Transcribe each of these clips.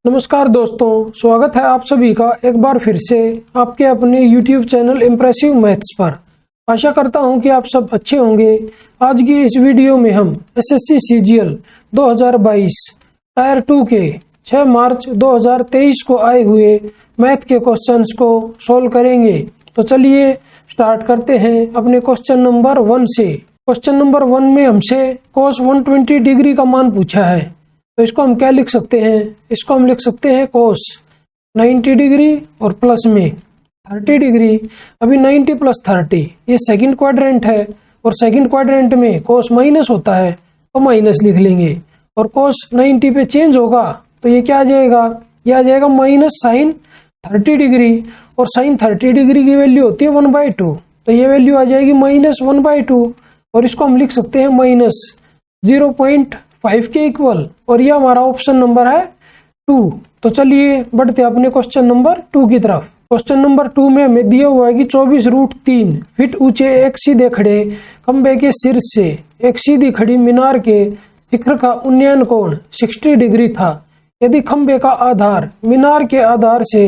नमस्कार दोस्तों, स्वागत है आप सभी का एक बार फिर से आपके अपने YouTube चैनल इम्प्रेसिव मैथ्स पर। आशा करता हूं कि आप सब अच्छे होंगे। आज की इस वीडियो में हम SSC CGL 2022 टायर 2 के 6 मार्च 2023 को आए हुए मैथ के क्वेश्चंस को सोल्व करेंगे। तो चलिए स्टार्ट करते हैं अपने क्वेश्चन नंबर 1 से। क्वेश्चन नंबर 1 में हमसे cos 120 डिग्री का मान पूछा है, तो इसको हम क्या लिख सकते हैं? इसको हम लिख सकते हैं cos 90 डिग्री और प्लस में 30 डिग्री। अभी 90 प्लस 30 ये सेकंड क्वाड्रेंट है और सेकंड क्वाड्रेंट में cos माइनस होता है तो माइनस लिख लेंगे और cos 90 पे चेंज होगा तो ये क्या आ जाएगा? ये आ जाएगा माइनस साइन 30 डिग्री और साइन 30 डिग्री की वैल्यू होती है 1/2, तो ये वैल्यू आ जाएगी माइनस 1/2 और इसको हम लिख सकते हैं माइनस 0.5 के इक्वल और ये हमारा ऑप्शन नंबर है 2। तो चलिए बढ़ते अपने क्वेश्चन नंबर 2 की तरफ। क्वेश्चन नंबर 2 में हमें दिया हुआ है कि 24√3 फीट ऊंचे एक सीधे खड़े खंबे के सिर से एक सीधी खड़ी मीनार के शिखर का उन्नयन कोण 60 डिग्री था। यदि खंबे का आधार मीनार के आधार से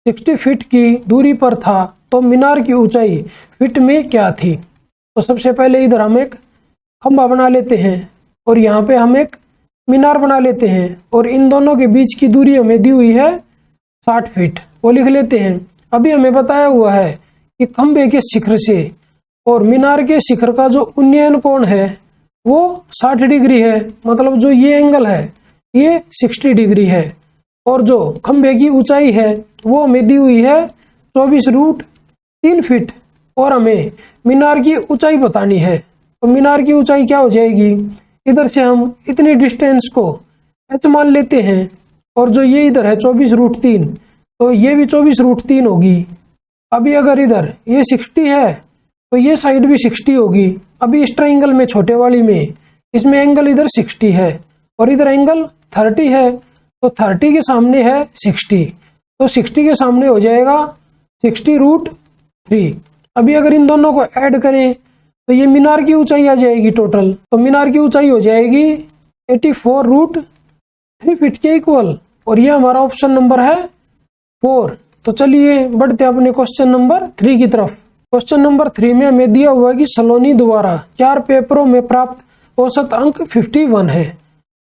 60 फीट की दूरी पर था तो मीनार की ऊंचाई फीट में क्या थी? तो सबसे पहले इधर हम एक खंबा बना लेते हैं और यहाँ पे हम एक मीनार बना लेते हैं और इन दोनों के बीच की दूरी हमें दी हुई है 60 फीट, वो लिख लेते हैं। अभी हमें बताया हुआ है कि खंबे के शिखर से और मीनार के शिखर का जो उन्नयन कोण है वो 60 डिग्री है, मतलब जो ये एंगल है ये 60 डिग्री है और जो खंबे की ऊंचाई है वो हमें दी हुई है 24√3 फीट और हमें मीनार की ऊंचाई बतानी है। तो मीनार की ऊंचाई क्या हो जाएगी? इधर से हम इतनी डिस्टेंस को h मान लेते हैं और जो ये इधर है 24√3 तो ये भी 24√3 होगी। अभी अगर इधर ये 60 है तो ये साइड भी 60 होगी। अभी इस ट्राइंगल में छोटे वाली में इसमें एंगल इधर 60 है और इधर एंगल 30 है, तो 30 के सामने है 60, तो 60 के सामने हो जाएगा 60√3। अभी अगर इन दोनों को ऐड करें तो ये मीनार की ऊंचाई आ जाएगी टोटल, तो मीनार की ऊंचाई हो जाएगी 84√3 फीट के इक्वल और ये हमारा ऑप्शन नंबर है 4। तो चलिए बढ़ते अपने क्वेश्चन नंबर 3 की तरफ। क्वेश्चन नंबर 3 में हमें दिया हुआ है कि सलोनी द्वारा 4 पेपरों में प्राप्त औसत अंक 51 है।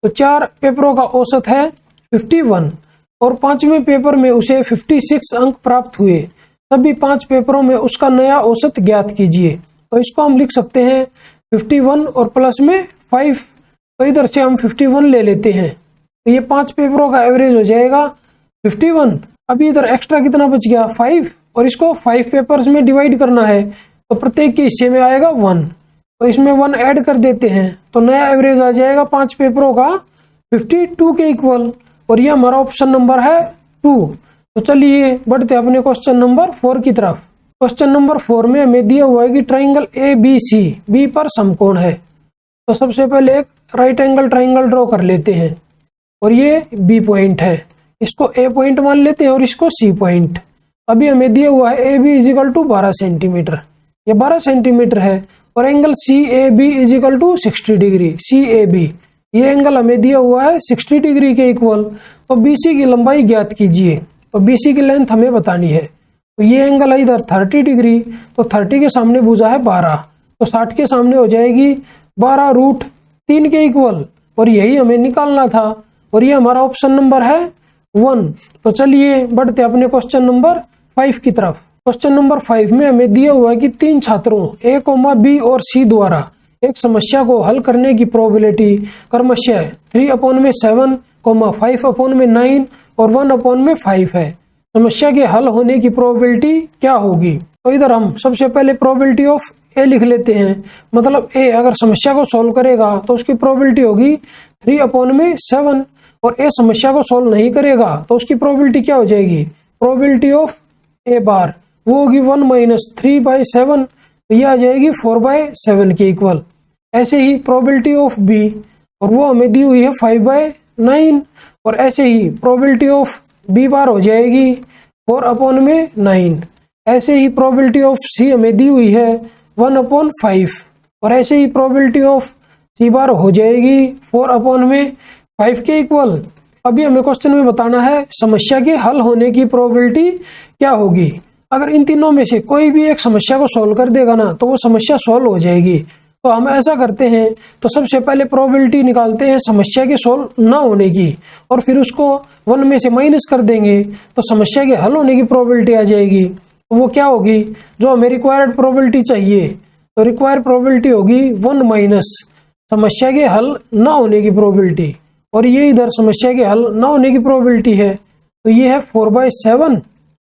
तो 4 पेपरों का औसत है 51 और 5वें पेपर में उसे 56 अंक प्राप्त हुए। सभी 5 पेपरों में उसका नया औसत ज्ञात कीजिए। तो इसको हम लिख सकते हैं 51 और प्लस में 5, तो इधर से हम 51 ले लेते हैं तो ये 5 पेपरों का एवरेज हो जाएगा 51। अभी इधर एक्स्ट्रा कितना बच गया? 5 और इसको 5 पेपर्स में डिवाइड करना है तो प्रत्येक के हिस्से में आएगा 1, तो इसमें 1 ऐड कर देते हैं तो नया एवरेज आ जाएगा 5 पेपरों का 52 के इक्वल और ये हमारा ऑप्शन नंबर है 2। तो चलिए बढ़ते अपने क्वेश्चन नंबर 4 की तरफ। क्वेश्चन नंबर 4 में हमें दिया हुआ है कि ट्राइंगल ABC B पर समकोण है। तो सबसे पहले एक राइट एंगल ट्राइंगल ड्रॉ कर लेते हैं और ये B पॉइंट है, इसको A पॉइंट मान लेते हैं और इसको C पॉइंट। अभी हमें दिया हुआ है AB = 12 सेंटीमीटर, ये 12 सेंटीमीटर है और एंगल CAB = 60 डिग्री। CAB ये एंगल हमें दिया हुआ है 60 डिग्री के इक्वल। तो BC की लंबाई ज्ञात कीजिए, तो BC की लेंथ हमें बतानी है। तो ये एंगल है इधर 30 डिग्री, तो 30 के सामने भुजा है 12, तो 60 के सामने हो जाएगी 12√3 के इक्वल और यही हमें निकालना था और ये हमारा ऑप्शन नंबर है 1। तो चलिए बढ़ते अपने क्वेश्चन नंबर 5 की तरफ। क्वेश्चन नंबर 5 में हमें दिया हुआ है कि 3 छात्रों A, B और C द्वारा एक समस्या को हल करने की प्रोबेबिलिटी क्रमशः 3/7, 5/9 और 1/5 है। समस्या के हल होने की प्रोबेबिलिटी क्या होगी? तो इधर हम सबसे पहले प्रोबेबिलिटी ऑफ A लिख लेते हैं, मतलब A अगर समस्या को सॉल्व करेगा तो उसकी प्रोबेबिलिटी होगी 3/7 और A समस्या को सॉल्व नहीं करेगा तो उसकी प्रोबेबिलिटी क्या हो जाएगी? प्रोबेबिलिटी ऑफ A बार वो होगी 1 - 3/7, तो ये आ जाएगी 4/7 के इक्वल। ऐसे ही प्रोबेबिलिटी ऑफ B और वो हमें दी हुई है 5/9 और ऐसे ही प्रोबेबिलिटी ऑफ B बार हो जाएगी 4/9। ऐसे ही प्रोबेबिलिटी ऑफ C हमें दी हुई है 1/5 और ऐसे ही प्रोबेबिलिटी ऑफ C बार हो जाएगी 4/5 के इक्वल। अभी हमें क्वेश्चन में बताना है समस्या के हल होने की प्रोबेबिलिटी क्या होगी। अगर इन तीनों में से कोई भी एक समस्या को सॉल्व कर देगा ना तो वो समस्या सॉल्व हो जाएगी। तो हम ऐसा करते हैं, तो सबसे पहले प्रोबेबिलिटी निकालते हैं समस्या के सॉल्व ना होने की, और फिर उसको 1 में से माइनस कर देंगे तो समस्या के हल होने की प्रोबेबिलिटी आ जाएगी। तो वो क्या होगी, जो हमें रिक्वायर्ड प्रोबेबिलिटी चाहिए, तो रिक्वायर्ड प्रोबेबिलिटी होगी 1 माइनस समस्या के हल ना होने की प्रोबेबिलिटी, और ये इधर समस्या के हल ना होने की प्रोबेबिलिटी है। तो ये है 4/7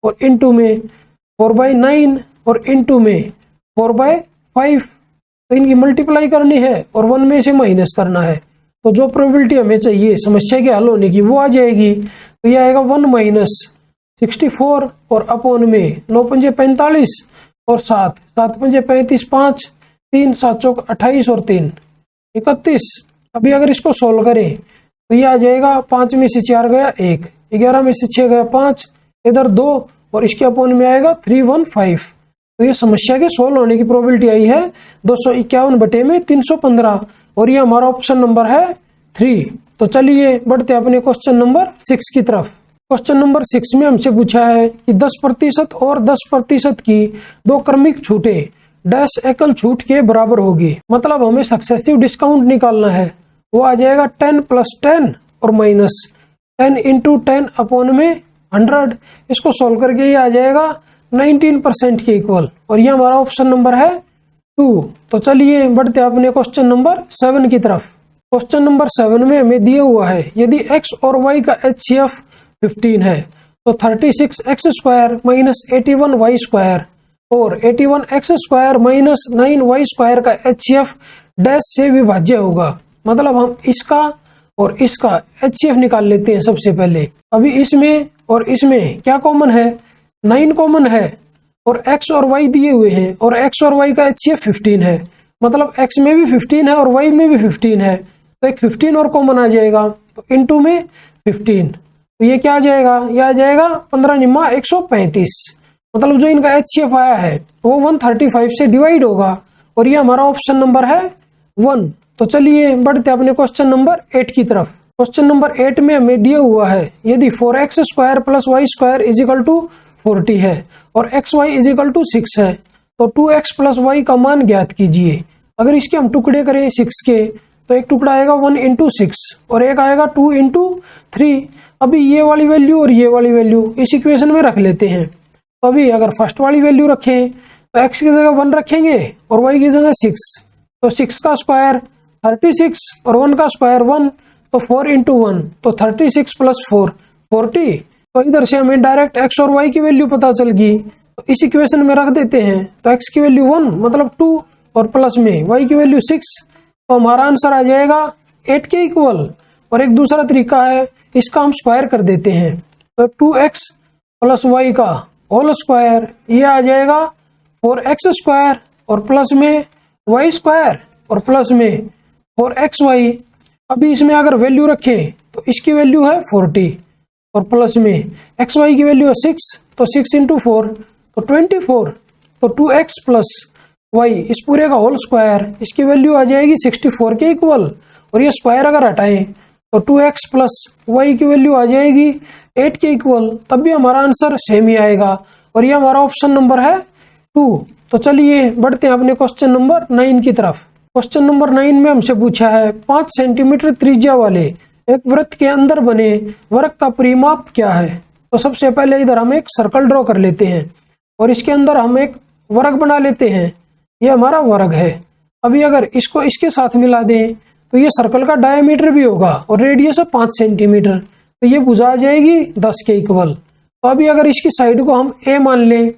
और इनटू में 4/9 और इनटू में 4/5। तो इनकी मल्टीप्लाई करनी है और 1 में से माइनस करना है। तो जो प्रोबेबिलिटी हमें चाहिए समस्या के हल होने की वो आ जाएगी। तो ये आएगा 1 माइनस 64 और अपॉन में 9 पंजे 45 और 7 7 पंजे 35 5 3 7 चौक 28 और 3 31। अभी अगर इसको सोल्व करें तो ये आ जाएगा 5 में से 4 गया 1, 11 में से 6 गया 5, इधर 2 और इसके अपॉन में आएगा 315। तो ये समस्या के सोल्व होने की प्रोबेबिलिटी आई है 251/315 और ये हमारा ऑप्शन नंबर है 3। तो चलिए बढ़ते अपने क्वेश्चन नंबर 6 की तरफ। क्वेश्चन नंबर 6 में हमसे पूछा है कि 10% और 10% की दो क्रमिक छूटें डैश एकल छूट के बराबर होगी। मतलब हमें सक्सेसिव डिस्काउंट निकालना है। वो आ जाएगा 10 + 10 और माइनस 10 × 10 अपॉन में 100। इसको सोल्व करके ये आ जाएगा 19% के इक्वल, और ये हमारा ऑप्शन नंबर है 2। तो चलिए बढ़ते अपने क्वेश्चन नंबर 7 की तरफ। क्वेश्चन नंबर 7 में हमें दिया हुआ है यदि x और y का HCF 15 है तो 36x² माइनस 81y² और 81x² माइनस 9y² का HCF डैश से विभाज्य होगा। मतलब हम इसका और इसका HCF निकाल लेते हैं सबसे पहले। अभी इसमें और इसमें क्या कॉमन है, 9 कॉमन है और x और y दिए हुए हैं और x और y का HCF 15 है। मतलब x में भी 15 है और y में भी 15 है, तो एक 15 और कॉमन आ जाएगा, तो इनटू में 15। तो ये क्या आ जाएगा, ये आ जाएगा 15 × 135। मतलब जो इनका HCF आया है वो 135 से डिवाइड होगा, और ये हमारा ऑप्शन नंबर है 1। तो चलिए बढ़ते अपने क्वेश्चन नंबर 8 की तरफ। क्वेश्चन नंबर 8 में हमें दिया हुआ है यदि 4x² + y² = 40 है और xy = 6 है तो 2x + y का मान ज्ञात कीजिए। अगर इसके हम टुकड़े करें 6 के, तो एक टुकड़ा आएगा 1 × 6 और एक आएगा 2 × 3। अभी ये वाली वैल्यू और ये वाली वैल्यू इस इक्वेशन में रख लेते हैं। तो अभी अगर फर्स्ट वाली वैल्यू रखें तो x की जगह 1 रखेंगे और y की जगह 6, तो 6 का स्क्वायर 36 और 1 का स्क्वायर 1, तो 4 × 1 तो 36 + 4 40। तो इधर से हमें डायरेक्ट x और y की वैल्यू पता चल गई, तो इस इक्वेशन में रख देते हैं। तो x की वैल्यू 1 मतलब 2 और प्लस में y की वैल्यू 6, तो हमारा आंसर आ जाएगा 8 के इक्वल। और एक दूसरा तरीका है, इसका हम स्क्वायर कर देते हैं, तो 2x + y का होल स्क्वायर, ये आ जाएगा 4x² और प्लस में y² और प्लस में 4xy। अभी इसमें अगर वैल्यू रखें तो इसकी वैल्यू है 40 और प्लस में xy की वैल्यू है 6, तो 6 × 4 तो 24, तो 2x + y इस पूरे का होल स्क्वायर, इसकी वैल्यू आ जाएगी 64 के इक्वल। और ये स्क्वायर अगर हटाएं तो 2x + y की वैल्यू आ जाएगी 8 के इक्वल, तब भी हमारा आंसर सेम ही आएगा, और ये हमारा ऑप्शन नंबर है 2। तो चलिए बढ़ते हैं अपने क्वेश्चन नंबर 9 की तरफ। क्वेश्चन नंबर 9 में हमसे पूछा है 5 सेंटीमीटर त्रिज्या वाले एक वृत्त के अंदर बने वर्ग का परिमाप क्या है। तो सबसे पहले इधर हम एक सर्कल ड्रॉ कर लेते हैं और इसके अंदर हम एक वर्ग बना लेते हैं। ये हमारा वर्ग है। अभी अगर इसको इसके साथ मिला दें तो ये सर्कल का डायमीटर भी होगा और रेडियस है 5 सेंटीमीटर, तो ये भुजा आ जाएगी 10 के इक्वल। तो अभी अगर इसकी साइड को हम a मान लें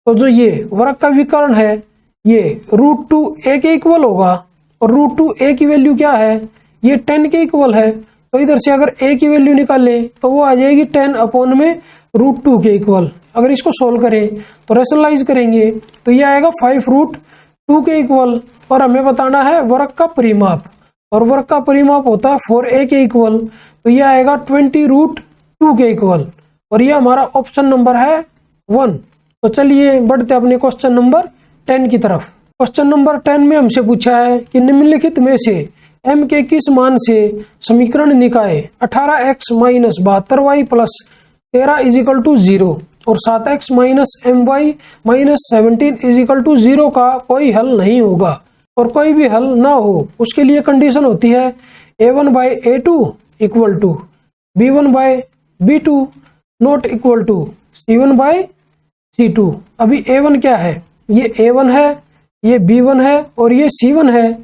तो जो ये वर्ग का विकर्ण है ये √2a के इक्वल होगा, और √2a की वैल्यू क्या है, ये 10 के इक्वल है। तो इधर से अगर a की वैल्यू निकालें तो वो आ जाएगी 10 अपॉन में √2 के इक्वल। अगर इसको सोल्व करें तो रेशनलाइज करेंगे तो ये आएगा 5√2 के इक्वल। और हमें बताना है वर्ग का परिमाप, और वर्ग का परिमाप होता है 4a के इक्वल, तो ये आएगा 20√2 के इक्वल, और ये हमारा ऑप्शन नंबर है 1। तो चलिए बढ़ते अपने क्वेश्चन नंबर 10 की तरफ। क्वेश्चन नंबर 10 में हमसे पूछा है कि निम्नलिखित में से m के किस मान से समीकरण निकाय 18x minus 72y plus 13 is equal to 0 और 7x minus my minus 17 is equal to 0 का कोई हल नहीं होगा और कोई भी हल ना हो, उसके लिए कंडीशन होती है a1 by a2 equal to b1 by b2 not equal to c1 by c2। अभी a1 क्या है, ये a1 है, ये b1 है और ये c1 है,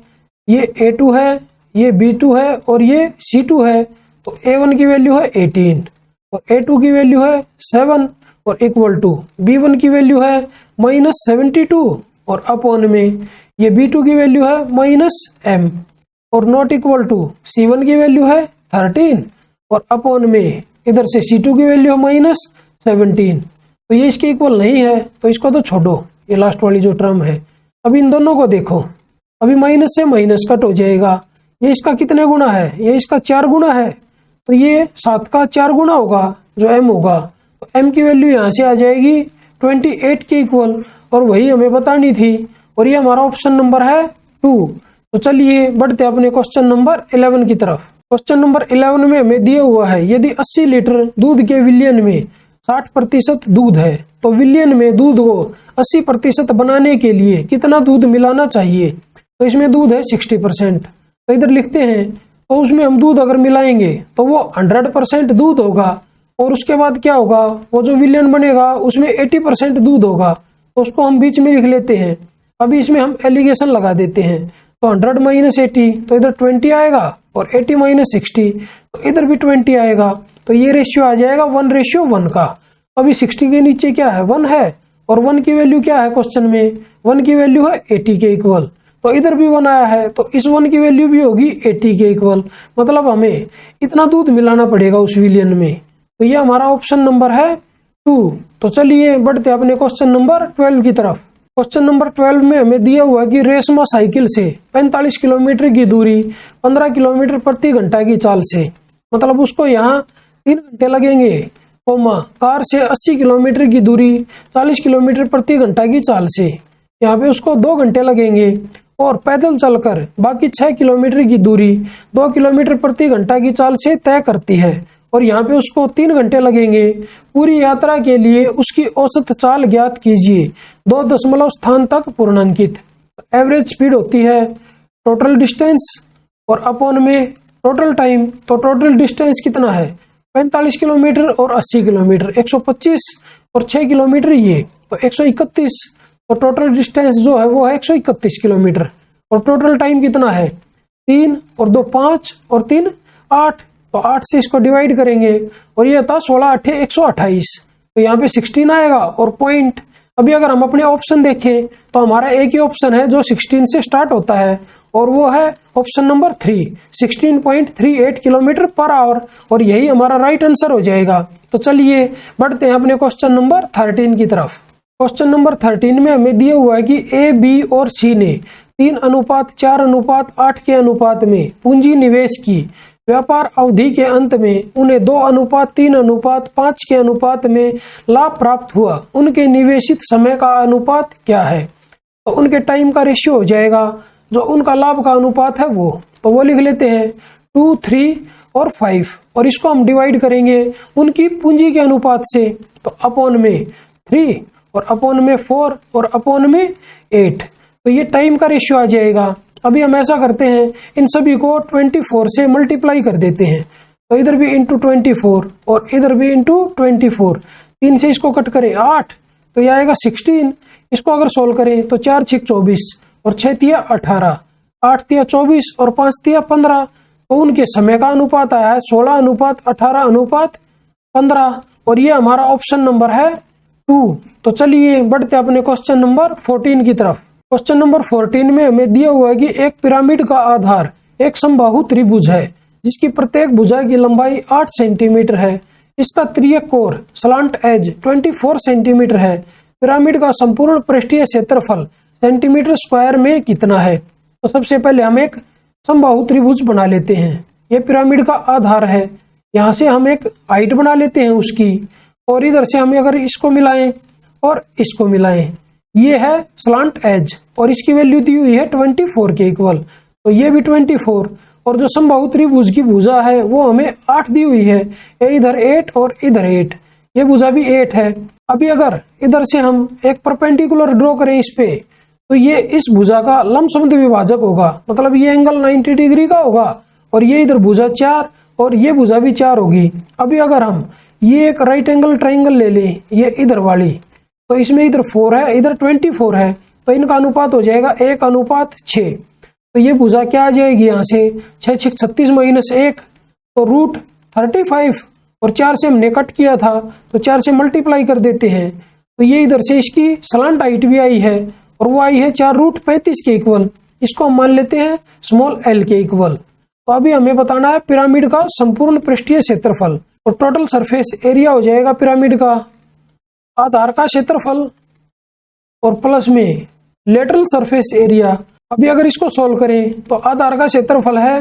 ये a2 है, ये b2 है और ये c2 है। तो a1 की वैल्यू है 18 और a2 की वैल्यू है 7 और इक्वल टू b1 की वैल्यू है माइनस 72 और अपॉन में ये b2 की वैल्यू है माइनस m और नॉट इक्वल टू c1 की वैल्यू है 13 और अपॉन में इधर से c2 की वैल्यू है माइनस 17। तो ये इसके इक्वल नहीं है तो इसको तो छोड़ो, ये लास्ट वाली जो टर्म है। अब इन दोनों को देखो, अभी माइनस से माइनस कट हो जाएगा। ये इसका कितने गुना है, ये इसका 4 गुना है, तो ये 7 का 4 गुना होगा जो m होगा। तो m की वैल्यू यहाँ से आ जाएगी 28 के इक्वल और वही हमें बतानी थी और ये हमारा ऑप्शन नंबर है 2। तो चलिए बढ़ते अपने क्वेश्चन नंबर 11 की तरफ। क्वेश्चन नंबर 11 में हमें दिया हुआ है यदि 80 लीटर दूध के विलयन में 60% दूध है तो विलयन में दूध को 80% बनाने के लिए कितना दूध मिलाना चाहिए। तो इसमें दूध है 60%, तो इधर लिखते हैं तो उसमें हम दूध अगर मिलाएंगे तो वो 100% दूध होगा और उसके बाद क्या होगा, वो जो विलयन बनेगा उसमें 80% दूध होगा, तो उसको हम बीच में लिख लेते हैं। अभी इसमें हम एलिगेशन लगा देते हैं, तो 100 माइनस 80 तो इधर 20 आएगा और 80 माइनस 60 तो इधर भी 20 आएगा, तो ये रेशियो आ जाएगा 1:1 का। अभी 60 के नीचे क्या है, 1 है और 1 की वैल्यू क्या है क्वेश्चन में, 1 की वैल्यू है 80 के इक्वल, तो इधर भी 1 आया है तो इस 1 की वैल्यू भी होगी 80 के इक्वल, मतलब हमें इतना दूध मिलाना पड़ेगा उस विलयन में। तो ये हमारा ऑप्शन नंबर है 2। तो चलिए बढ़ते अपने क्वेश्चन नंबर 12 की तरफ। क्वेश्चन नंबर 12 में हमें दिया हुआ कि रेशमा साइकिल से 45 किलोमीटर की दूरी 15 किलोमीटर प्रति घंटा की चाल से, मतलब उसको यहाँ 3 घंटे लगेंगे, कोमा कार से 80 किलोमीटर की दूरी 40 किलोमीटर प्रति घंटा की चाल से, यहाँ पे उसको 2 घंटे लगेंगे और पैदल चलकर बाकी 6 किलोमीटर की दूरी 2 किलोमीटर प्रति घंटा की चाल से तय करती है और यहाँ पे उसको 3 घंटे लगेंगे। पूरी यात्रा के लिए उसकी औसत चाल ज्ञात कीजिए 2 दशमलव स्थान तक पूर्णांकित। एवरेज स्पीड होती है टोटल डिस्टेंस और अपॉन में टोटल टाइम, तो टोटल डिस्टेंस कितना है 45 किलोमीटर और 80 किलोमीटर 125 और 6 किलोमीटर ये तो 131, तो टोटल डिस्टेंस जो है वो है 131 किलोमीटर और टोटल टाइम कितना है 3 और 2 5 और 3 8, तो 8 से इसको डिवाइड करेंगे और ये था 16 8 128, तो यहाँ पे 16 आएगा और पॉइंट। अभी अगर हम अपने ऑप्शन देखें तो हमारा एक ही ऑप्शन है जो 16 से स्टार्ट होता है और वो है option number 3 16.38 kilometre per hour और यही हमारा राइट आंसर हो जाएगा। तो चलिए बढ़ते हैं अपने क्वेश्चन नंबर 13 की तरफ। क्वेश्चन नंबर 13 में हमें दिया हुआ है कि ए बी और सी ने 3:4:8 के अनुपात में पूंजी निवेश की, व्यापार अवधि के अंत में उन्हें 2:3:5 के अनुपात में लाभ प्राप्त हुआ, उनके निवेशित समय का अनुपात क्या है। तो उनके टाइम का रेशियो हो जाएगा, जो उनका लाभ का अनुपात है वो लिख लेते हैं 2 3 और 5 और इसको हम डिवाइड करेंगे उनकी पूंजी के अनुपात से, तो अपॉन में 3 और अपॉन में 4 और अपॉन में 8, तो ये टाइम का रेशियो आ जाएगा। अभी हम ऐसा करते हैं इन सभी को 24 से मल्टीप्लाई कर देते हैं, तो इधर भी इंटू 24 और इधर भी इंटू 24, 3 से इसको कट करें 8 तो यह आएगा 16। इसको अगर सोल्व करें तो 4 6 24 और 6 तिया 18, 8 तिया 24 और 5 तिया 15, तो उनके समय का अनुपात आया है 16:18:15 और ये हमारा ऑप्शन नंबर है 2। तो चलिए बढ़ते अपने क्वेश्चन नंबर 14 की तरफ। क्वेश्चन नंबर 14 में हमें दिया हुआ है कि एक पिरामिड का आधार एक समबाहु त्रिभुज है जिसकी प्रत्येक भुजा की लंबाई 8 सेंटीमीटर है, इसका त्रियक कोण स्लांट एज 24 सेंटीमीटर है, पिरामिड का संपूर्ण पृष्ठीय क्षेत्रफल सेंटीमीटर स्क्वायर में कितना है। तो सबसे पहले हम एक समबाहु त्रिभुज बना लेते हैं, ये पिरामिड का आधार है, यहाँ से हम एक हाइट बना लेते हैं उसकी और इधर से हम अगर इसको मिलाएं और इसको मिलाएं, ये है स्लांट एज और इसकी वैल्यू दी हुई है 24 के इक्वल, तो ये भी 24 और जो समबाहु त्रिभुज की भुजा है वो हमें 8 दी हुई है, ये इधर 8 और इधर 8, ये भुजा भी 8 है। अभी अगर इधर से हम एक परपेंडिकुलर ड्रॉ करें इस पे, तो ये इस भुजा का लंबसम द्विभाजक होगा, मतलब ये एंगल 90 डिग्री का होगा, और ये इधर भुजा 4 और ये भुजा भी 4 होगी। अभी अगर हम ये एक राइट एंगल ट्राइंगल ले लें, ये इधर वाली, तो इसमें इधर 4 है, इधर 24 है, तो इनका अनुपात हो जाएगा 1:6। तो ये भुजा क्या आ जाएगी यहाँ से, 6 6 36 - 1, तो √35, और 4 से हमने कट किया था तो 4 से मल्टीप्लाई कर देते हैं, तो ये इधर से इसकी सलांट हाइट भी आई है और वो आई है 4√35 के इक्वल। इसको हम मान लेते हैं स्मॉल l के इक्वल। तो अभी हमें बताना है पिरामिड का संपूर्ण पृष्ठीय क्षेत्रफल, तो टोटल सरफेस एरिया हो जाएगा पिरामिड का आधार का क्षेत्रफल और प्लस में लेटरल सरफेस एरिया। अभी अगर इसको सोल्व करें तो आधार का क्षेत्रफल है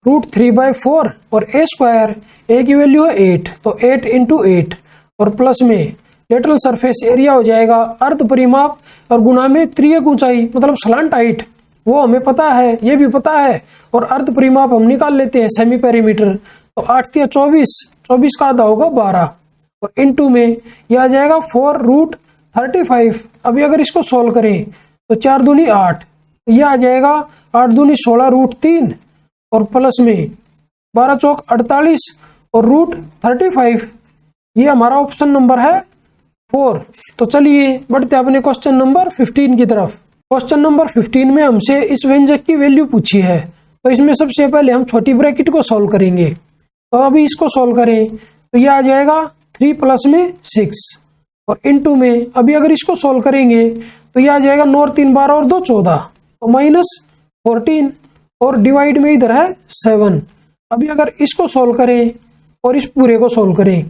√3/4 और a की वैल्यू है 8, तो 8 × 8 और प्लस में लेटरल सरफेस एरिया हो जाएगा अर्ध परिमाप और गुणा में त्रियक ऊंचाई, मतलब स्लांट हाइट, वो हमें पता है, ये भी पता है, और अर्ध परिमाप हम निकाल लेते हैं सेमी पेरीमीटर, तो 8 × 24, 24 का आधा होगा 12, और इनटू में यह आ जाएगा 4√35। अभी अगर इसको सोल्व करें तो 4 दूनी 8, यह आ जाएगा 8 दूनी 16 √3 और प्लस में 12 चौक 48 और √35। ये हमारा ऑप्शन नंबर है 4। तो चलिए बढ़ते अपने क्वेश्चन नंबर 15 की तरफ। क्वेश्चन नंबर 15 में हमसे इस व्यंजक की वैल्यू पूछी है, तो इसमें सबसे पहले हम छोटी ब्रैकेट को सॉल्व करेंगे। तो अभी इसको सॉल्व करें तो यह आ जाएगा 3 + में 6 और इनटू में अभी अगर इसको सॉल्व करेंगे तो यह आ जाएगा 9 और 3 12 और 2 14, तो -14 और डिवाइड में इधर है 7। अभी अगर इसको सॉल्व करें और इस पूरे को सॉल्व करें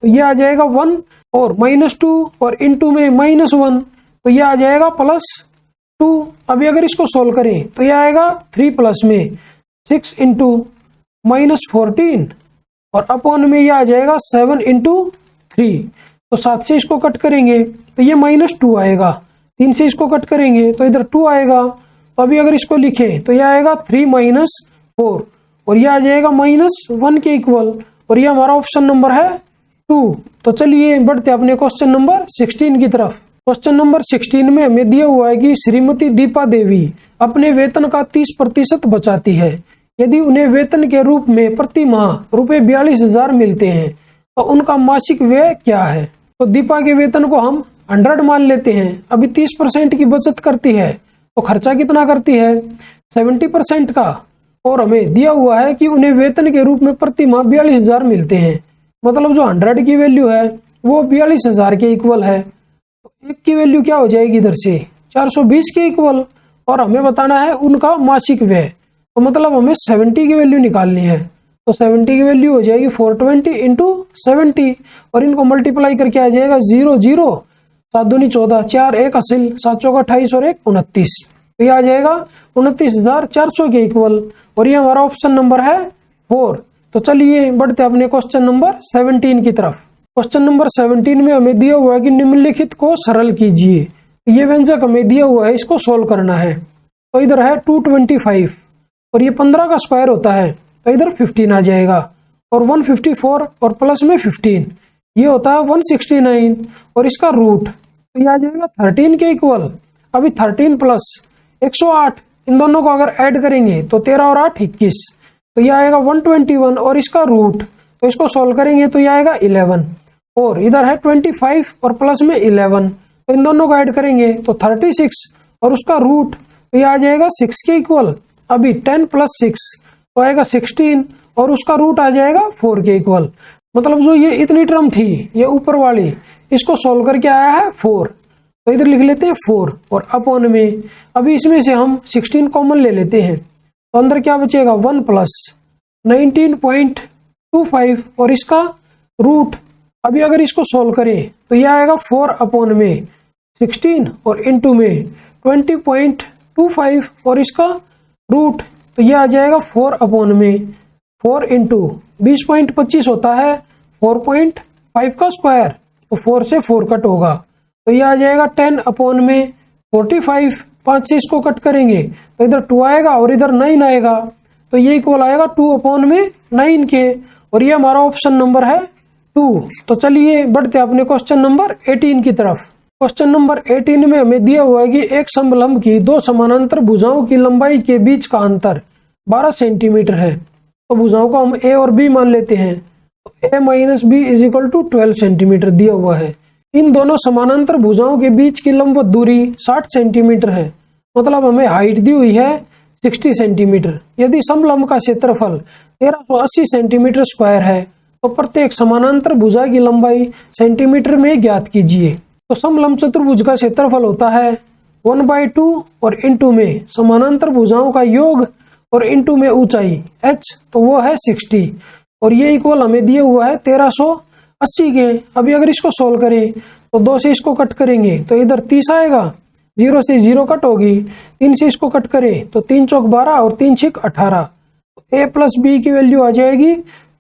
तो यह आ जाएगा 1 और -2 और इनटू में -1, तो यह आ जाएगा +2। अभी अगर इसको सॉल्व करें तो यह आएगा 3 + में 6 × -14 और अपॉन में यह आ जाएगा 7 × 3, तो 7 से इसको कट करेंगे तो ये -2 आएगा, 3 से इसको कट करेंगे तो इधर 2 आएगा। तो अभी अगर इसको लिखें तो यह आएगा 3 - 4 और यह आ जाएगा -1 के इक्वल, और यह हमारा ऑप्शन नंबर है 2। तो चलिए बढ़ते अपने क्वेश्चन नंबर 16 की तरफ। क्वेश्चन नंबर 16 में हमें दिया हुआ है कि श्रीमती दीपा देवी अपने वेतन का 30% बचाती है। यदि उन्हें वेतन के रूप में प्रति माह ₹42,000 मिलते हैं तो उनका मासिक व्यय क्या है। तो दीपा के वेतन को हम 100 मान लेते हैं। अभी 30% की बचत करती है तो खर्चा कितना करती है, 70% का, और हमें दिया हुआ है कि उन्हें वेतन के रूप में प्रति माह 42,000 मिलते हैं, मतलब जो 100 की वैल्यू है वो 42,000 के इक्वल है। तो एक की वैल्यू क्या हो जाएगी इधर से 420 के इक्वल, और हमें बताना है उनका मासिक व्यय, तो मतलब हमें 70 की वैल्यू निकालनी है। तो 70 की वैल्यू हो जाएगी 420 × 70 और इनको मल्टीप्लाई करके आ जाएगा 0 0 7 दूनी 14 4 1 हासिल 7 चौक 28 और 1 29, तो यह आ जाएगा 29,400 के इक्वल, और ये हमारा ऑप्शन नंबर है 4। तो चलिए बढ़ते अपने क्वेश्चन नंबर 17 की तरफ। क्वेश्चन नंबर 17 में हमें दिया हुआ है कि निम्नलिखित को सरल कीजिए। ये व्यंजक हमें दिया हुआ है, इसको सोल्व करना है। तो इधर है 225 और ये 15 का स्क्वायर होता है, तो इधर 15 आ जाएगा, और 154 और प्लस में 15 ये होता है 169 और इसका रूट, तो ये आ जाएगा 13 के इक्वल। अभी 13 + 108 इन दोनों को अगर ऐड करेंगे तो 13 और 8 21, तो यह आएगा 121 और इसका रूट, तो इसको सॉल्व करेंगे तो यह आएगा 11, और इधर है 25 और प्लस में 11, तो इन दोनों को ऐड करेंगे तो 36 और उसका रूट, तो यह आ जाएगा 6 के इक्वल। अभी 10 + 6 तो आएगा 16 और उसका रूट आ जाएगा 4 के इक्वल, मतलब जो ये इतनी टर्म थी ये ऊपर वाली, इसको सॉल्व करके आया है 4, तो इधर लिख लेते हैं 4 और अपॉन में अभी इसमें से हम 16 कॉमन ले लेते हैं, तो अंदर क्या बचेगा 1 + 19.25 और इसका रूट। अभी अगर इसको सॉल्व करें तो यह आएगा 4 अपॉन में 16 और इनटू में 20.25 और इसका रूट, तो यह आ जाएगा 4 अपॉन में 4 × 20.25 होता है 4.5 का स्क्वायर, तो 4 से 4 कट होगा, तो यह आ जाएगा 10 अपॉन में 45। 5 से इसको कट करेंगे तो इधर 2 आएगा और इधर 9 आएगा, तो ये इक्वल आएगा 2/9 के, और ये हमारा ऑप्शन नंबर है 2। तो चलिए बढ़ते अपने क्वेश्चन नंबर 18 की तरफ। क्वेश्चन नंबर 18 में हमें दिया हुआ है कि एक समलंब की दो समानांतर भुजाओं की लंबाई के बीच का अंतर 12 सेंटीमीटर है। तो भुजाओं को हम ए और बी मान लेते हैं। तो a minus B is equal to 12 centimetre दिया हुआ है। इन दोनों समानांतर भुजाओं के बीच की लंबवत दूरी 60 सेंटीमीटर है, मतलब हमें हाइट दी हुई है 60 सेंटीमीटर। यदि समलंब का क्षेत्रफल 1380 सेंटीमीटर स्क्वायर है तो प्रत्येक समानांतर भुजा की लंबाई सेंटीमीटर में ज्ञात कीजिए। तो समलंब चतुर्भुज का क्षेत्रफल होता है 1/2 और इंटू में समानांतर भुजाओं का योग और इंटू में ऊंचाई h, तो वो है 60, और ये इक्वल हमें दिया हुआ है 1380 के। अभी अगर इसको सोल्व करें तो 2 से इसको कट करेंगे तो इधर 30 आएगा, 0 से 0 कट होगी, 3 से इसको कट करें तो 3 चौक 12 और 3 6 18। a प्लस बी की वैल्यू आ जाएगी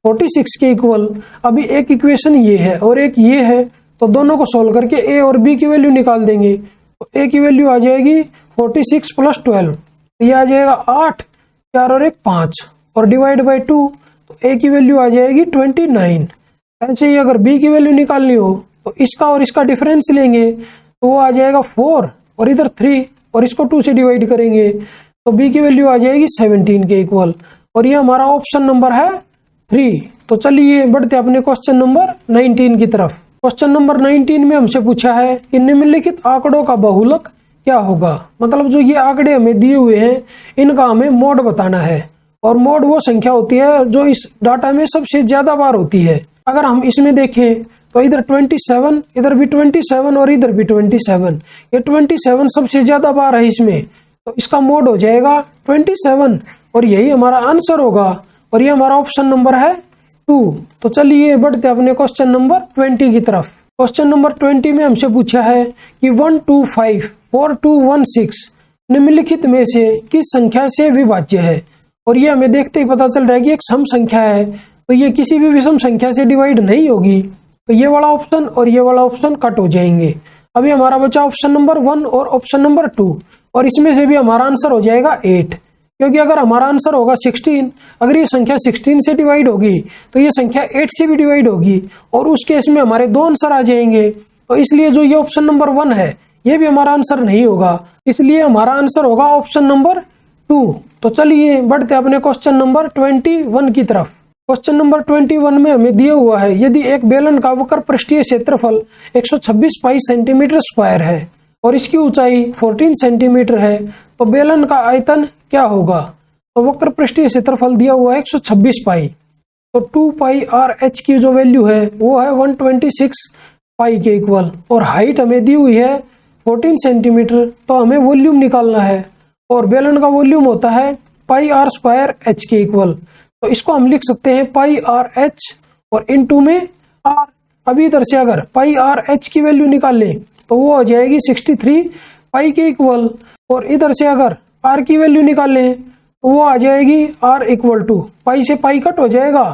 46 के इक्वल। अभी एक इक्वेशन ये है और एक ये है, तो दोनों को सोल्व करके a और b की वैल्यू निकाल देंगे। तो a की वैल्यू आ जाएगी 46 + 12, ये आ जाएगा 8, 4 और 1 5, और डिवाइड बाई 2, तो a की वैल्यू आ जाएगी 29। ऐसे ही अगर b की वैल्यू निकालनी हो तो इसका और इसका डिफरेंस लेंगे, तो वो आ जाएगा 4 और इधर 3, और इसको 2 से डिवाइड करेंगे तो b की वैल्यू आ जाएगी 17 के इक्वल, और ये हमारा ऑप्शन नंबर है 3। तो चलिए बढ़ते अपने क्वेश्चन नंबर 19 की तरफ। क्वेश्चन नंबर 19 में हमसे पूछा है कि निम्नलिखित आंकड़ों का बहुलक क्या होगा। मतलब जो ये आंकड़े हमें दिए हुए हैं इनका हमें मोड बताना है, और मोड वो संख्या होती है जो इस डाटा में सबसे ज्यादा बार होती है। अगर हम इसमें देखें तो इधर 27, इधर भी 27 और इधर भी 27, ये 27 सबसे ज्यादा बार है इसमें, तो इसका मोड हो जाएगा 27, और यही हमारा आंसर होगा, और ये हमारा ऑप्शन नंबर है 2। तो चलिए बढ़ते अपने क्वेश्चन नंबर 20 की तरफ। क्वेश्चन नंबर 20 में हमसे पूछा है कि 125 4216 निम्नलिखित में से किस संख्या से विभाज्य है, और ये हमें देखते ही पता चल रहा है कि एक सम संख्या है, तो ये किसी भी विषम संख्या से डिवाइड नहीं होगी। तो ये वाला ऑप्शन और ये वाला ऑप्शन कट हो जाएंगे। अभी हमारा बचा ऑप्शन नंबर 1 और ऑप्शन नंबर 2, और इसमें से भी हमारा आंसर हो जाएगा 8, क्योंकि अगर हमारा आंसर होगा 16, अगर ये संख्या 16 से डिवाइड होगी तो ये संख्या 8 से भी डिवाइड होगी, और उस केस में हमारे 2 आंसर आ जाएंगे। तो इसलिए जो ये ऑप्शन नंबर 1 है ये भी हमारा आंसर नहीं होगा, इसलिए हमारा आंसर होगा ऑप्शन नंबर 2। तो चलिए बढ़ते अपने क्वेश्चन नंबर 21 की तरफ। क्वेश्चन नंबर 21 में हमें दिया हुआ है यदि एक बेलन का वक्र पृष्ठीय क्षेत्रफल 126 पाई सेंटीमीटर स्क्वायर है और इसकी ऊंचाई 14 सेंटीमीटर है, तो बेलन का आयतन क्या होगा। तो वक्र पृष्ठीय क्षेत्रफल दिया हुआ है 126 पाई, तो 2 पाई आर एच की जो वैल्यू है वो है 126 पाई के इक्वल, और हाइट हमें दी हुई है 14 सेंटीमीटर, तो हमें वॉल्यूम निकालना है, और बेलन का वॉल्यूम होता है पाई आर स्क्वायर एच के इक्वल। तो इसको हम लिख सकते हैं पाई आर एच और इनटू में आर। अभी इधर से अगर पाई आर एच की वैल्यू निकालें तो वो हो जाएगी 63 पाई के इक्वल, और इधर से अगर आर की वैल्यू निकालें तो वो आ जाएगी आर इक्वल टू, पाई से पाई कट हो जाएगा,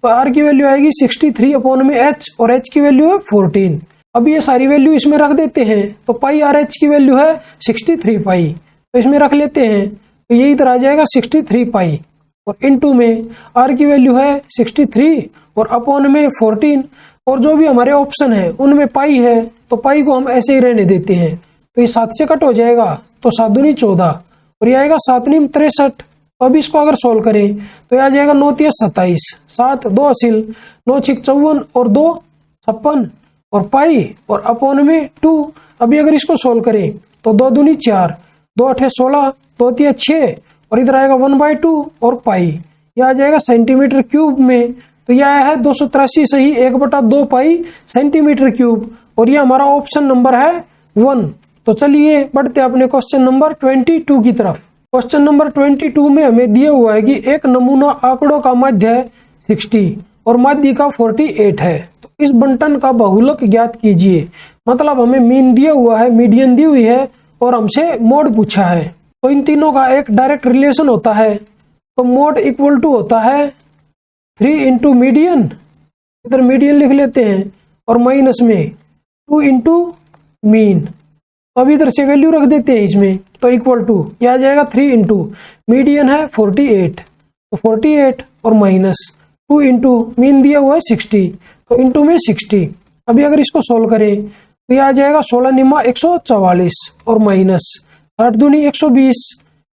तो आर की वैल्यू आएगी 63/h, और एच की वैल्यू है 14। अब ये सारी वैल्यू इसमें रख देते हैं, तो पाई आर एच की वैल्यू है 63 पाई, तो इसमें रख लेते हैं, तो ये इधर आ जाएगा 63 पाई, और इनटू में आर की वैल्यू है 63 और अपॉन में 14, और जो भी हमारे ऑप्शन है उनमें पाई है तो पाई को हम ऐसे ही रहने देते हैं, तो ये 7 से कट हो जाएगा, तो 7 दूनी 14 और ये आएगा 7 नीम 63। तो अब इसको अगर सोल्व करें तो ये आ जाएगा 9 तिया 27, 7 2 असिल, 9 6 54 और 2 56 और पाई और अपॉन में 2। अभी अगर इसको सोल्व करें तो 2 दूनी 4, 2 8 16, 2 तिया 6 और इधर आएगा 1/2 और पाई, यह आ जाएगा सेंटीमीटर क्यूब में, तो यह आया है 283 सही 1/2 पाई सेंटीमीटर क्यूब, और ये हमारा ऑप्शन नंबर है 1। तो चलिए बढ़ते अपने क्वेश्चन नंबर 22 की तरफ। क्वेश्चन नंबर 22 में हमें दिया हुआ है कि एक नमूना आंकड़ों का माध्य 60 और माध्य का 48 है, तो इस बंटन का बहुलक ज्ञात कीजिए। मतलब हमें मीन दिया हुआ है, मीडियन दी हुई है और हमसे मोड पूछा है, तो इन तीनों का एक डायरेक्ट रिलेशन होता है, तो मोड इक्वल टू होता है 3 इंटू मीडियन, इधर मीडियन लिख लेते हैं, और माइनस में 2 इंटू मीन। अब इधर से वैल्यू रख देते हैं इसमें, तो इक्वल टू यह आ जाएगा 3 इंटू मीडियन है 48 तो 48 और माइनस 2 इंटू मीन दिया हुआ है 60, तो इंटू में 60। अभी अगर इसको सोल्व करें तो ये आ जाएगा 16 निम्मा 144 और माइनस 8 दूनी 120,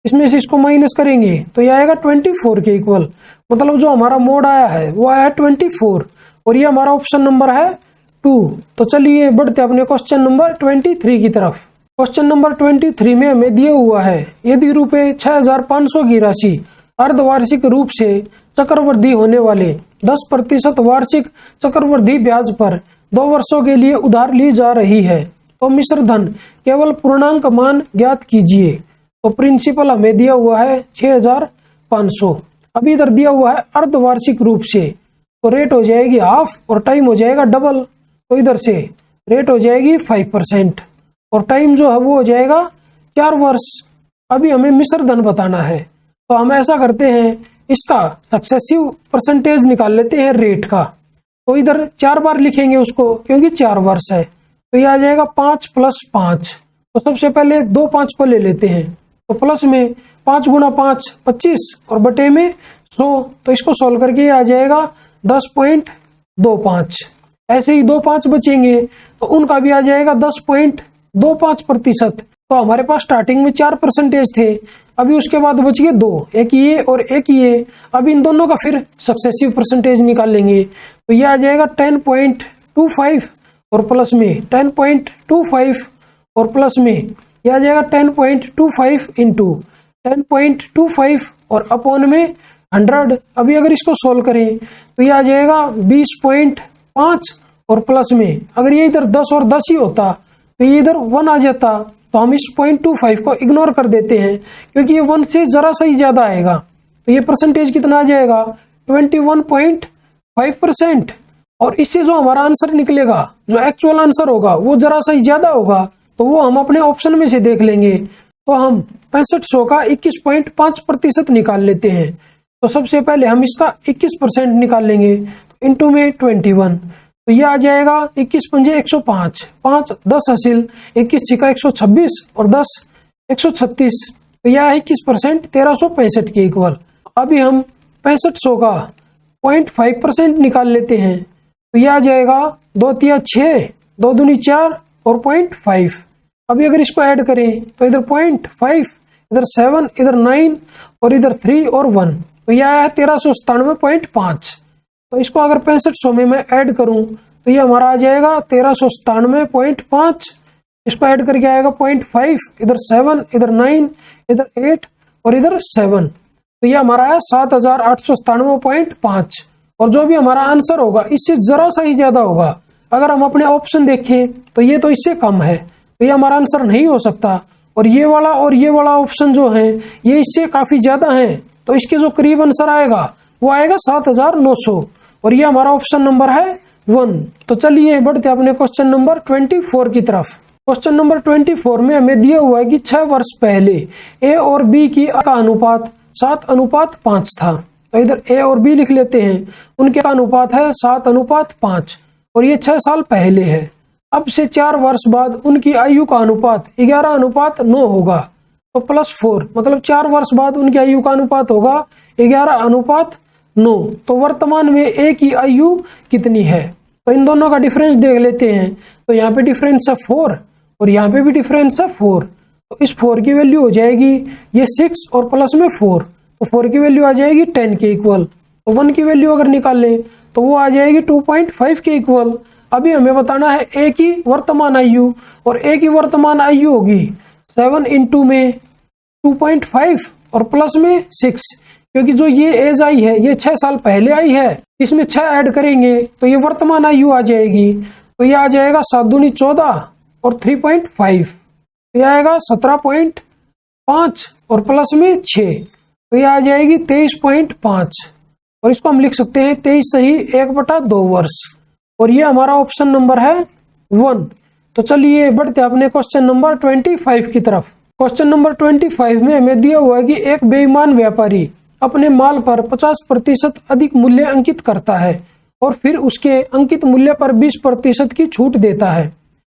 इसमें से इसको माइनस करेंगे तो ये आएगा 24 के इक्वल। मतलब जो हमारा मोड आया है वो आया 24 और ये हमारा ऑप्शन नंबर है 2। तो चलिए बढ़ते अपने क्वेश्चन नंबर 23 की तरफ। क्वेश्चन नंबर 23 में हमें दिया हुआ है, यदि रुपए 6500 की राशि अर्धवार्षिक रूप से चक्रवृद्धि होने वाले 10% वार्षिक चक्रवृद्धि ब्याज पर 2 वर्षों के लिए उधार ली जा रही है तो मिश्र धन केवल पूर्णांक मान ज्ञात कीजिए। तो प्रिंसिपल हमें दिया हुआ है 6500, अभी इधर दिया हुआ है अर्धवार्षिक रूप से, तो रेट हो जाएगी हाफ और टाइम हो जाएगा डबल। तो इधर से रेट हो जाएगी 5% और टाइम जो है वो हो जाएगा 4 वर्ष। अभी हमें मिश्र धन बताना है, तो हम ऐसा करते हैं इसका सक्सेसिव परसेंटेज निकाल लेते हैं रेट का। तो इधर 4 बार लिखेंगे उसको क्योंकि 4 वर्ष है, तो ये आ जाएगा 5 + 5। तो सबसे पहले 2 5 को ले लेते हैं, तो प्लस में 5 × 5 25 और बटे में 100, तो इसको सोल्व करके आ जाएगा 10.25। ऐसे ही 2 5 बचेंगे तो उनका भी आ जाएगा 10.25%। तो हमारे पास स्टार्टिंग में 4% थे, अभी उसके बाद बच गए 2, एक ये और एक ये। अब इन दोनों का फिर सक्सेसिव परसेंटेज निकाल लेंगे, तो ये आ जाएगा 10.25 और प्लस में 10.25 और प्लस में ये आ जाएगा 10.25 इंटू 10.25 और अपॉन में 100। अभी अगर इसको सोल्व करें तो ये आ जाएगा 20.5 और प्लस में अगर ये इधर 10 और 10 ही होता तो ये इधर 1 आ जाता, तो हम इस 0.25 को इग्नोर कर देते हैं क्योंकि ये 1 से जरा सा ही ज्यादा आएगा। तो ये परसेंटेज कितना आ जाएगा 21.5%। और इससे जो हमारा आंसर निकलेगा, जो एक्चुअल आंसर होगा वो जरा सा ही ज्यादा होगा, तो वो हम अपने ऑप्शन में से देख लेंगे। तो हम 6500 का 21.5% निकाल लेते हैं। तो सबसे पहले हम इसका 21% निकाल लेंगे, इंटू में 21, तो ये आ जाएगा 21 पंजे 105, 5 10 हासिल, 21 छिका 126 और 10 136, तो यह है 21% 1365 के इक्वल। अभी हम 6500 का 0.5% निकाल लेते हैं, तो यह आ जाएगा 2 तिया 6, 2 दूनी 4 और 0.5। अभी अगर इसको ऐड करें तो इधर 0.5, इधर 7, इधर 9 और इधर 3 और 1, तो यह है 1397.5। तो इसको अगर 6500 में मैं ऐड करूं तो ये हमारा आ जाएगा 1397.5। इसको ऐड करके आएगा 0.5, इधर 7, इधर 9, इधर 8 और इधर 7, तो ये हमारा है 7897.5। और जो भी हमारा आंसर होगा इससे जरा सा ही ज्यादा होगा। अगर हम अपने ऑप्शन देखें तो ये तो इससे कम है, तो ये हमारा आंसर नहीं हो सकता। और ये वाला ऑप्शन जो है ये इससे काफी ज्यादा है, तो इसके जो करीब आंसर आएगा वो आएगा 7900 और ये हमारा ऑप्शन नंबर है 1। तो चलिए बढ़ते अपने क्वेश्चन नंबर 24 की तरफ। क्वेश्चन नंबर 24 में हमें दिया हुआ है कि 6 वर्ष पहले ए और बी की का अनुपात 7:5 था। तो इधर ए और बी लिख लेते हैं, उनके का अनुपात है 7:5 और ये 6 साल पहले है। अब से 4 वर्ष बाद उनकी आयु का अनुपात 11:9 होगा। तो +4 मतलब 4 वर्ष बाद उनकी आयु का अनुपात होगा 11:9। तो वर्तमान में ए की आयु कितनी है? तो इन दोनों का डिफरेंस देख लेते हैं। तो यहाँ पे डिफरेंस है 4 और यहाँ पे भी डिफरेंस है 4। तो इस 4 की वैल्यू हो जाएगी ये 6 और प्लस में 4, तो 4 की वैल्यू आ जाएगी 10 के इक्वल। तो 1 की वैल्यू अगर निकाल ले तो वो आ जाएगी 2.5 के इक्वल। अभी हमें बताना है ए की वर्तमान आयु, और ए की वर्तमान आयु होगी 7 इंटू में 2.5 और प्लस में 6, क्योंकि जो ये एज आई है ये 6 साल पहले आई है, इसमें 6 ऐड करेंगे तो ये वर्तमान आयु आ जाएगी। तो ये आ जाएगा 7 दूनी 14 और 3.5, तो ये आएगा 17.5 और प्लस में 6, तो ये आ जाएगी 23.5 और इसको हम लिख सकते हैं 23 सही 1/2 वर्ष। और ये हमारा ऑप्शन नंबर है 1। तो चलिए बढ़ते अपने क्वेश्चन नंबर 25 की तरफ। क्वेश्चन नंबर 25 में हमें दिया हुआ है कि एक बेईमान व्यापारी अपने माल पर 50% अधिक मूल्य अंकित करता है और फिर उसके अंकित मूल्य पर 20% की छूट देता है।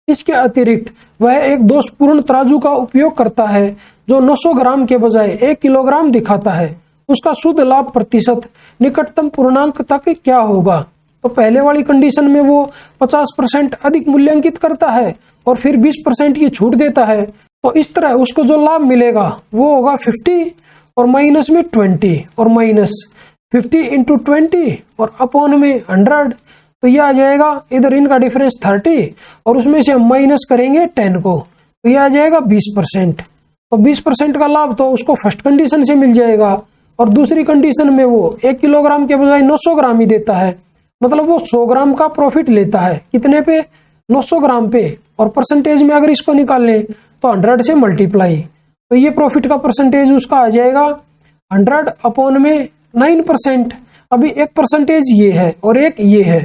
इसके अतिरिक्त वह एक दोषपूर्ण तराजू का उपयोग करता है जो 900 ग्राम के बजाय 1 किलोग्राम दिखाता है उसका शुद्ध लाभ प्रतिशत निकटतम पूर्णांक तक क्या होगा। तो पहले वाली कंडीशन में वो 50% अधिक मूल्यांकित करता है और फिर 20% की छूट देता है। तो इस तरह उसको जो लाभ मिलेगा वो होगा 50 और माइनस में 20 और माइनस 50 इंटू 20 और अपॉन में 100। तो ये आ जाएगा, इधर इनका डिफरेंस 30 और उसमें से हम माइनस करेंगे 10 को, तो ये आ जाएगा 20%। तो 20% का लाभ तो उसको फर्स्ट कंडीशन से मिल जाएगा और दूसरी कंडीशन में वो 1 किलोग्राम के बजाय 900 ग्राम ही देता है, मतलब वो 100 ग्राम का प्रॉफिट लेता है। कितने पे? 900 ग्राम पे। और परसेंटेज में अगर इसको निकाल लें तो 100 से मल्टीप्लाई, तो ये प्रॉफिट का परसेंटेज उसका आ जाएगा 100 अपॉन में 9%। अभी एक परसेंटेज ये है और एक ये है,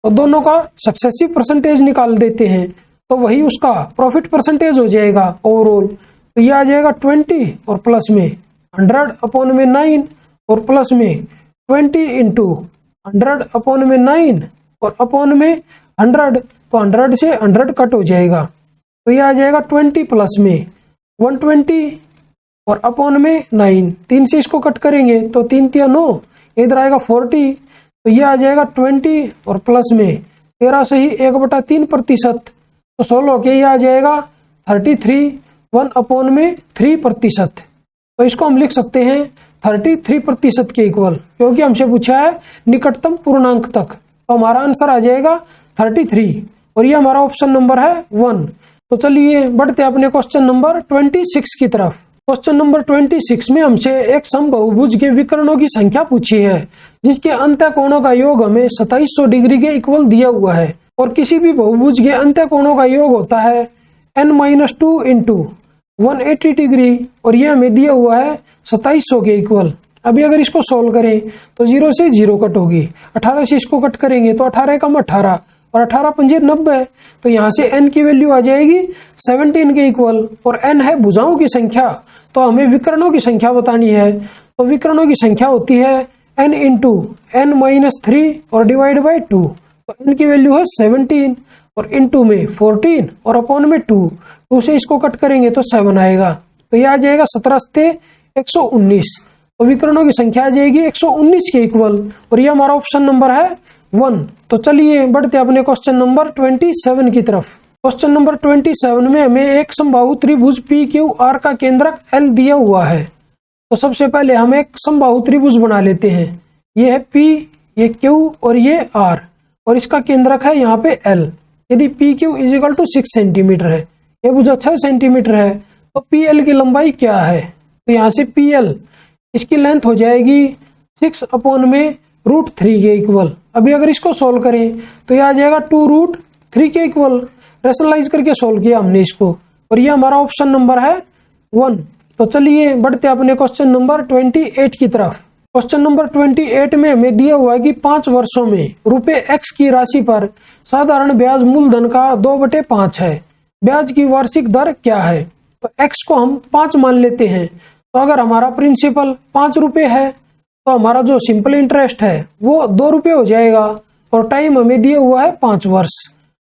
तो दोनों का सक्सेसिव परसेंटेज निकाल देते हैं, तो वही उसका प्रॉफिट परसेंटेज हो जाएगा ओवरऑल। तो ये आ जाएगा 20 और प्लस में 100 अपॉन में 9 और प्लस में 20 इंटू 100 अपॉन में 9 और अपॉन में 100, तो 100 से 100 कट हो जाएगा, तो ये आ जाएगा 20 प्लस में 120 और अपॉन में 9। 3 से इसको कट करेंगे तो 3 तिया 9, इधर आएगा 40, तो ये आ जाएगा 20 और प्लस में 13 से ही 1/3%, तो 16 के ये आ जाएगा 33 1 अपॉन में 3%। तो इसको हम लिख सकते हैं 33% के इक्वल, क्योंकि हमसे पूछा है निकटतम पूर्णांक तक, तो हमारा आंसर आ जाएगा 33 और ये हमारा ऑप्शन नंबर है 1। तो चलिए बढ़ते अपने क्वेश्चन नंबर 26 की तरफ। क्वेश्चन नंबर 26 में हमसे एक समबहुभुज के विकर्णों की संख्या पूछी है जिसके अंत्य कोणों का योग हमें 2700 डिग्री के इक्वल दिया हुआ है और किसी भी बहुभुज के अंत्य कोणों का योग होता है n-2 इंटू 180 डिग्री और यह हमें दिया हुआ है 2700 के इक्वल। अभी अगर इसको सोल्व करें तो 0 से 0 कट होगी, 18 से इसको कट करेंगे तो 18 कम 18 और 18 पंजे 90, तो यहाँ से n की वैल्यू आ जाएगी 17 के इक्वल। और n है भुजाओं की संख्या, तो हमें विकर्णों की संख्या बतानी है, तो विकर्णों की संख्या होती है n इंटू n-3 और डिवाइड बाई 2, तो n की वैल्यू है 17 और इंटू में 14 और अपॉन में 2 से इसको कट करेंगे तो 7 आएगा, तो यह आ जाएगा 17 से 119, तो विकर्णों की संख्या आ जाएगी 119 के इक्वल और यह हमारा ऑप्शन नंबर है 1। तो चलिए बढ़ते अपने क्वेश्चन नंबर 27 की तरफ। क्वेश्चन नंबर 27 में हमें एक समबाहु त्रिभुज PQR का केंद्रक L दिया हुआ है। तो सबसे पहले हम एक समबाहु त्रिभुज बना लेते हैं, ये है P, ये Q और ये R और इसका केंद्रक है यहाँ पे L। यदि PQ इजिकल टू 6 सेंटीमीटर है, ये भुजा 6 सेंटीमीटर है, तो PL की लंबाई क्या है? तो यहाँ से PL इसकी लेंथ हो जाएगी 6 अपॉन में √3 के इक्वल। अभी अगर इसको सोल्व करें तो यह आ जाएगा 2√3 के इक्वल। रेशनलाइज करके सोल्व किया हमने इसको और ये हमारा ऑप्शन नंबर है 1। तो चलिए बढ़ते अपने क्वेश्चन नंबर 28 की तरफ। क्वेश्चन नंबर 28 में हमें दिया हुआ है कि 5 वर्षों में रुपए x की राशि पर साधारण ब्याज मूलधन का 2/5 है, ब्याज की वार्षिक दर क्या है? तो x को हम 5 मान लेते हैं, तो अगर हमारा प्रिंसिपल 5 रुपए है तो हमारा जो सिंपल इंटरेस्ट है वो 2 रुपए हो जाएगा और टाइम हमें दिया हुआ है 5 वर्ष।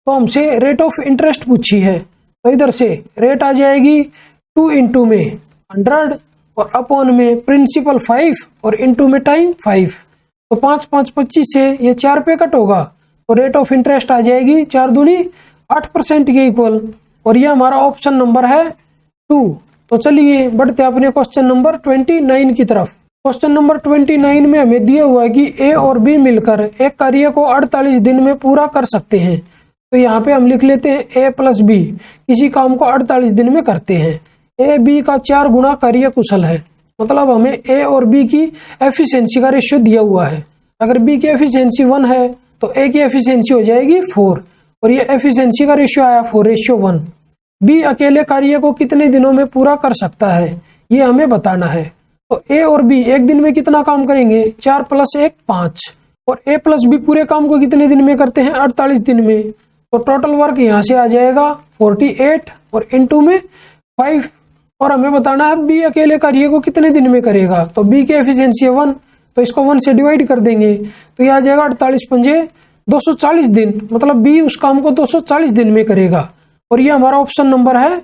तो हमसे रेट ऑफ इंटरेस्ट पूछी है, तो इधर से रेट आ जाएगी 2 इंटू में 100 और अपॉन में प्रिंसिपल 5 और इंटू में टाइम 5, तो 5 5 25 से ये 4 पे कट होगा, तो रेट ऑफ इंटरेस्ट आ जाएगी 4 दूनी 8% के इक्वल और ये हमारा ऑप्शन नंबर है 2। तो चलिए बढ़ते अपने क्वेश्चन नंबर 29 की तरफ। क्वेश्चन नंबर 29 में हमें दिया हुआ है कि A और B मिलकर एक कार्य को 48 दिन में पूरा कर सकते हैं। तो यहाँ पे हम लिख लेते हैं A प्लस B किसी काम को 48 दिन में करते हैं। A B का 4 गुना कार्य कुशल है, मतलब हमें A और B की एफिशिएंसी का रेशियो दिया हुआ है। अगर B की एफिशिएंसी 1 है तो A की एफिशिएंसी हो जाएगी 4 और ये एफिशिएंसी का रेशियो आया 4:1। B अकेले कार्य को कितने दिनों में पूरा कर सकता है ये हमें बताना है। तो A और B एक दिन में कितना काम करेंगे? 4 + 1 5 और A प्लस B पूरे काम को कितने दिन में करते हैं? 48 दिन में। तो टोटल वर्क यहाँ से आ जाएगा 48 और इंटू में 5 और हमें बताना है B अकेले कार्य को कितने दिन में करेगा। तो B की एफिशिएंसी है 1, तो इसको 1 से डिवाइड कर देंगे तो यह आ जाएगा 48 पंजे 240 दिन, मतलब B उस काम को 240 दिन में करेगा और ये हमारा ऑप्शन नंबर है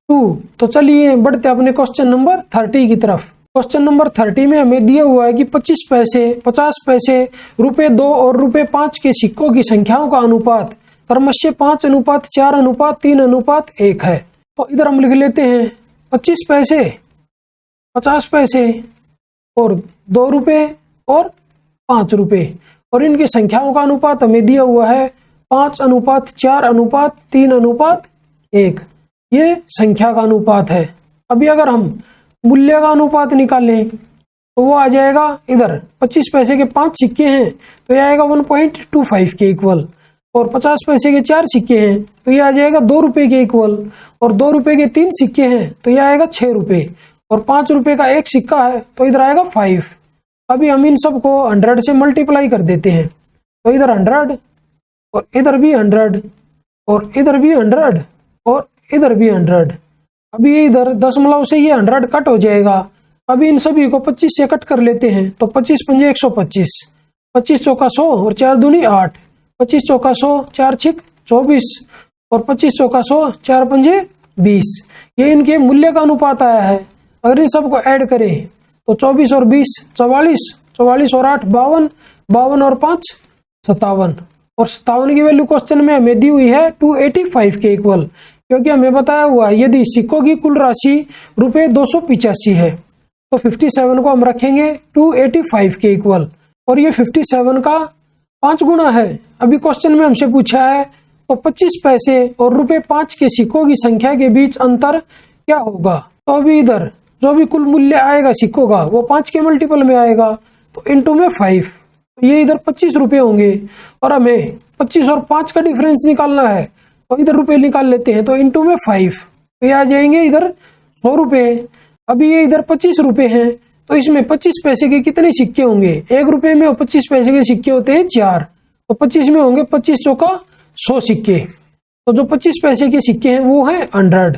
2। तो चलिए बढ़ते अपने क्वेश्चन नंबर 30 की तरफ। क्वेश्चन नंबर 30 में हमें दिया हुआ है कि 25 पैसे, 50 पैसे, रुपए 2 और रुपए 5 के सिक्कों की संख्याओं का अनुपात क्रमशः 5:4:3:1 है। तो इधर हम लिख लेते हैं 25 पैसे, 50 पैसे और 2 रुपए और 5 रुपए, और इनकी संख्याओं का अनुपात हमें दिया हुआ है 5:4:3:1। ये संख्या का अनुपात है। अभी अगर हम मूल्य का अनुपात निकालें तो वो आ जाएगा, इधर 25 पैसे के 5 सिक्के हैं तो ये आएगा 1.25 के इक्वल, और 50 पैसे के 4 सिक्के हैं तो ये आ जाएगा 2 रुपए के इक्वल, और 2 रुपए के 3 सिक्के हैं तो ये आएगा 6 रुपए, और 5 रुपए का 1 सिक्का है तो इधर आएगा 5। अभी हम इन सबको 100 से मल्टीप्लाई कर देते हैं, तो इधर 100 और इधर भी 100 और इधर भी 100 और इधर भी 100। अभी इधर दशमलव से ये 100 कट हो जाएगा। अभी इन सभी को 25 से कट कर लेते हैं, तो 25 पंजे 125, 25 चौका 100 और 4 दूनी 8, 25 चौका 100, 4 छिक 24 और 25 चौका 100, 4 पंजे 20। ये इनके मूल्य का अनुपात आया है। अगर इन सबको ऐड करें तो 24 और 20 44, 44 और 8 52, 52 और 5 57, और 57 की वैल्यू क्वेश्चन में हमें दी हुई है 285 के इक्वल, क्योंकि हमें बताया हुआ है यदि सिक्कों की कुल राशि रुपए 285 है तो 57 को हम रखेंगे 285 के इक्वल, और ये 57 का 5 गुना है। अभी क्वेश्चन में हमसे पूछा है तो 25 पैसे और रुपए 5 के सिक्कों की संख्या के बीच अंतर क्या होगा। तो अभी इधर जो भी कुल मूल्य आएगा सिक्कों का वो 5 के मल्टीपल में आएगा, तो इंटू में 5, तो ये इधर 25 रुपए होंगे, और हमें 25 और 5 का डिफरेंस निकालना है तो इधर रुपए निकाल लेते हैं, तो इंटू में 5, तो ये आ जाएंगे इधर 100 रुपए। अभी ये इधर 25 रुपए हैं तो इसमें 25 पैसे के कितने सिक्के होंगे, 1 रुपए में और 25 पैसे के सिक्के होते हैं 4, तो 25 में होंगे 25 चौका 100 सिक्के, तो जो 25 पैसे के सिक्के हैं वो है 100।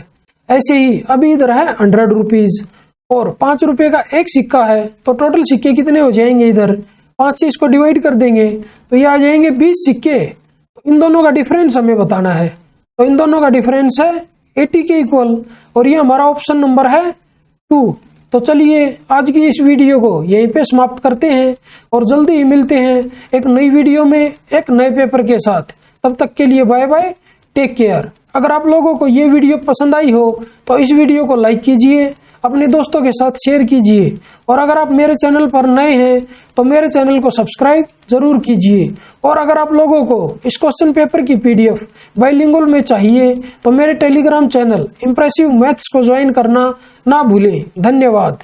ऐसे ही अभी इधर है 100 रुपीज और 5 रुपए का 1 सिक्का है, तो टोटल सिक्के कितने हो जाएंगे, इधर 5 से इसको डिवाइड कर देंगे तो ये आ जाएंगे 20 सिक्के। तो इन दोनों का डिफरेंस हमें बताना है, तो इन दोनों का डिफरेंस है 80 के इक्वल, और ये हमारा ऑप्शन नंबर है 2। तो चलिए आज की इस वीडियो को यहीं पे समाप्त करते हैं और जल्दी ही मिलते हैं एक नई वीडियो में एक नए पेपर के साथ। तब तक के लिए बाय बाय, टेक केयर। अगर आप लोगों को ये वीडियो पसंद आई हो तो इस वीडियो को लाइक कीजिए, अपने दोस्तों के साथ शेयर कीजिए, और अगर आप मेरे चैनल पर नए हैं तो मेरे चैनल को सब्सक्राइब जरूर कीजिए। और अगर आप लोगों को इस क्वेश्चन पेपर की पीडीएफ बाइलिंगुअल में चाहिए तो मेरे टेलीग्राम चैनल इंप्रेसिव मैथ्स को ज्वाइन करना ना भूलें। धन्यवाद।